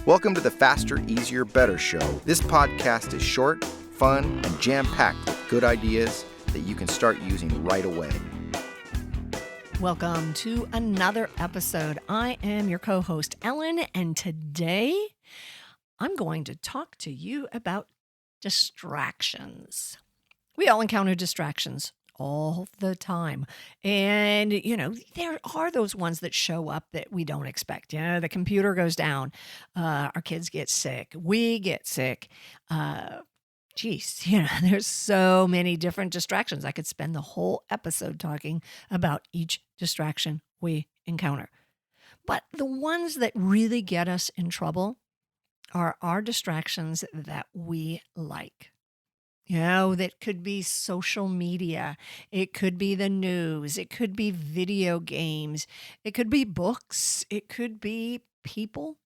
Welcome to the Faster, Easier, Better show. This podcast is short, fun, and jam-packed with good ideas that you can start using right away. Welcome to another episode. I am your co-host, Ellen, and today I'm going to talk to you about distractions. We all encounter distractions all the time. And, there are those ones that show up that we don't expect. The computer goes down, our kids get sick, we get sick. There's so many different distractions. I could spend the whole episode talking about each distraction we encounter. But the ones that really get us in trouble are our distractions that we like. That could be social media. It could be the news. It could be video games. It could be books. It could be people.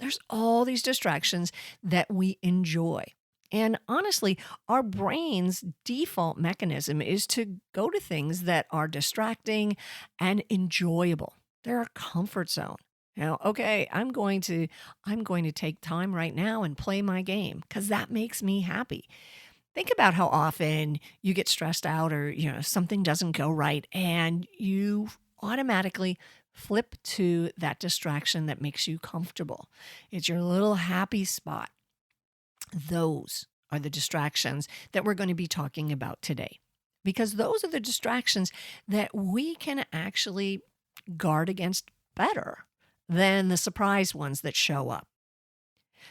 There's all these distractions that we enjoy. And honestly, our brain's default mechanism is to go to things that are distracting and enjoyable. They're a comfort zone. I'm going to take time right now and play my game because that makes me happy. Think about how often you get stressed out or, something doesn't go right and you automatically flip to that distraction that makes you comfortable. It's your little happy spot. Those are the distractions that we're going to be talking about today, because those are the distractions that we can actually guard against better than the surprise ones that show up.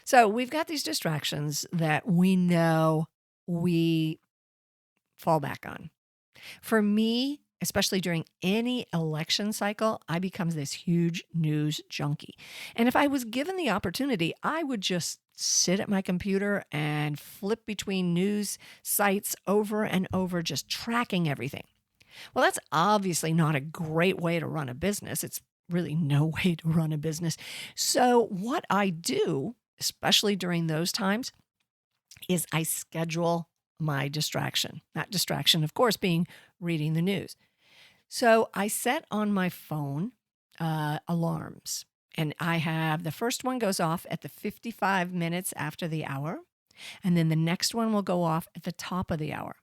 So we've got these distractions that we know we fall back on. For me, especially during any election cycle, I become this huge news junkie. And if I was given the opportunity, I would just sit at my computer and flip between news sites over and over, just tracking everything. Well, that's obviously not a great way to run a business. It's really no way to run a business. So what I do, especially during those times, is I schedule my distraction. That distraction, of course, being reading the news. So I set on my phone alarms, and I have the first one goes off at the 55 minutes after the hour, and then the next one will go off at the top of the hour.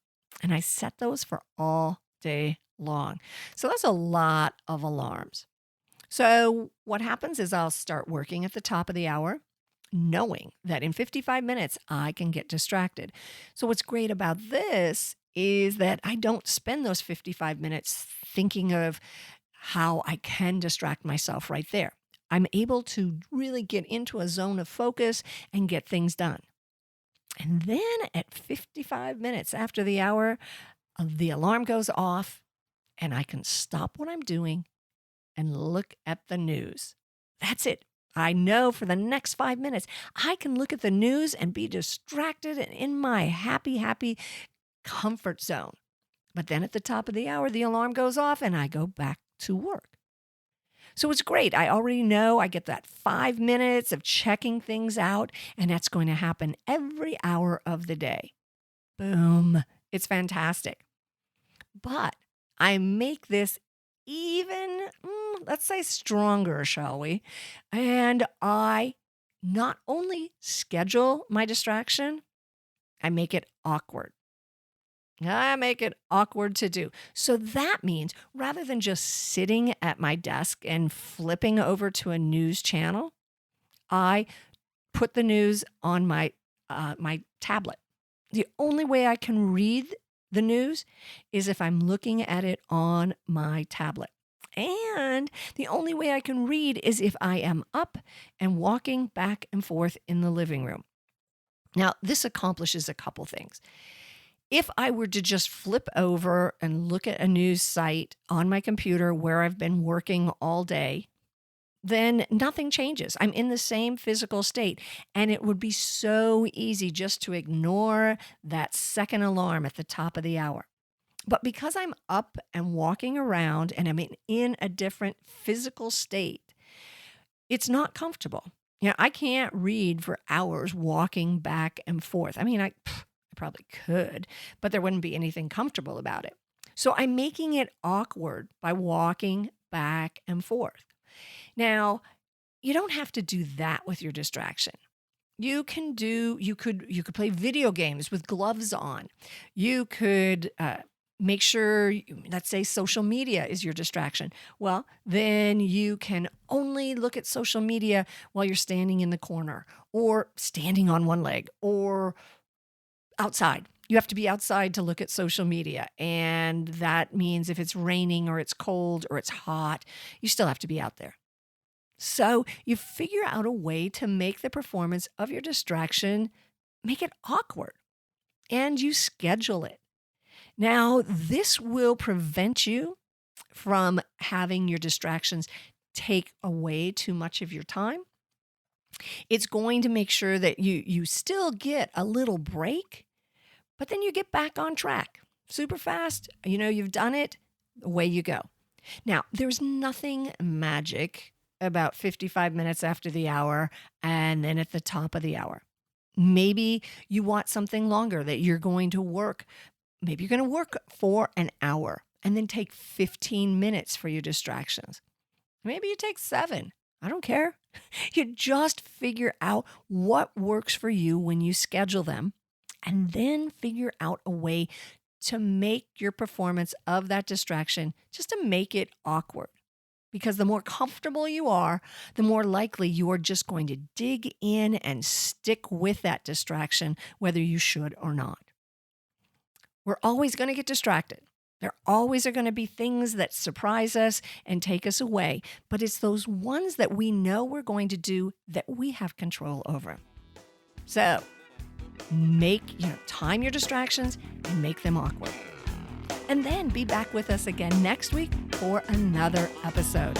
And I set those for all day long. So that's a lot of alarms. So what happens is I'll start working at the top of the hour, knowing that in 55 minutes I can get distracted. So what's great about this is that I don't spend those 55 minutes thinking of how I can distract myself right there. I'm able to really get into a zone of focus and get things done. And then at 55 minutes after the hour, the alarm goes off and I can stop what I'm doing and look at the news. That's it. I know for the next 5 minutes, I can look at the news and be distracted and in my happy comfort zone. But then at the top of the hour, the alarm goes off and I go back to work. So it's great. I already know I get that 5 minutes of checking things out, and that's going to happen every hour of the day. Boom. It's fantastic. But I make this even, let's say, stronger, shall we? And I not only schedule my distraction, I make it awkward. I make it awkward to do. So that means rather than just sitting at my desk and flipping over to a news channel, I put the news on my tablet. The only way I can read the news is if I'm looking at it on my tablet. And the only way I can read is if I am up and walking back and forth in the living room. Now, this accomplishes a couple things. If I were to just flip over and look at a news site on my computer where I've been working all day, then nothing changes. I'm in the same physical state. And it would be so easy just to ignore that second alarm at the top of the hour. But because I'm up and walking around and I'm in a different physical state, it's not comfortable. I can't read for hours walking back and forth. I probably could, but there wouldn't be anything comfortable about it. So I'm making it awkward by walking back and forth. Now, you don't have to do that with your distraction. You could play video games with gloves on. You could make sure, let's say social media is your distraction. Well, then you can only look at social media while you're standing in the corner or standing on one leg or outside. You have to be outside to look at social media. And that means if it's raining or it's cold or it's hot, you still have to be out there. So you figure out a way to make the performance of your distraction, make it awkward, and you schedule it. Now, this will prevent you from having your distractions take away too much of your time. It's going to make sure that you still get a little break, but then you get back on track super fast. You've done it, away you go. Now, there's nothing magic about 55 minutes after the hour and then at the top of the hour. Maybe you want something longer that you're going to work. Maybe you're going to work for an hour and then take 15 minutes for your distractions. Maybe you take 7. I don't care. You just figure out what works for you when you schedule them and then figure out a way to make your performance of that distraction, just to make it awkward. Because the more comfortable you are, the more likely you are just going to dig in and stick with that distraction, whether you should or not. We're always going to get distracted. There always are going to be things that surprise us and take us away, but it's those ones that we know we're going to do that we have control over. So, time your distractions and make them awkward. And then be back with us again next week for another episode.